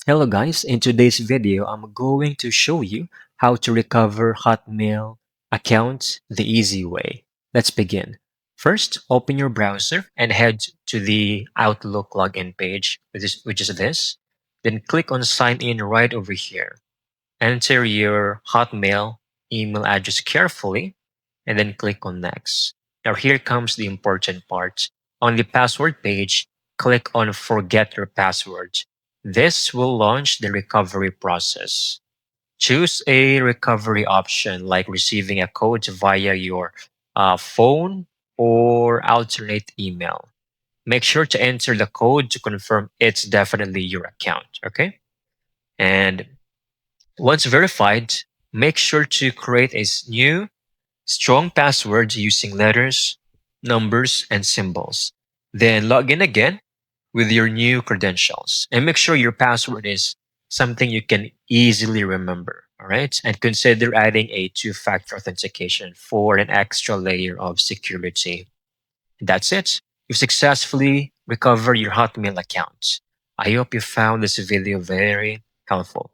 Hello guys, in today's video, I'm going to show you how to recover Hotmail accounts the easy way. Let's begin. First, open your browser and head to the Outlook login page, which is this. Then click on sign in right over here. Enter your Hotmail email address carefully and then click on next. Now here comes the important part. On the password page, click on forget your password. This will launch the recovery process. Choose a recovery option like receiving a code via your phone or alternate email. Make sure to enter the code to confirm it's definitely your account. Okay. And once verified, make sure to create a new strong password using letters, numbers, and symbols. Then log in again with your new credentials and make sure your password is something you can easily remember. All right. And consider adding a two-factor authentication for an extra layer of security. That's it. You've successfully recovered your Hotmail account. I hope you found this video very helpful.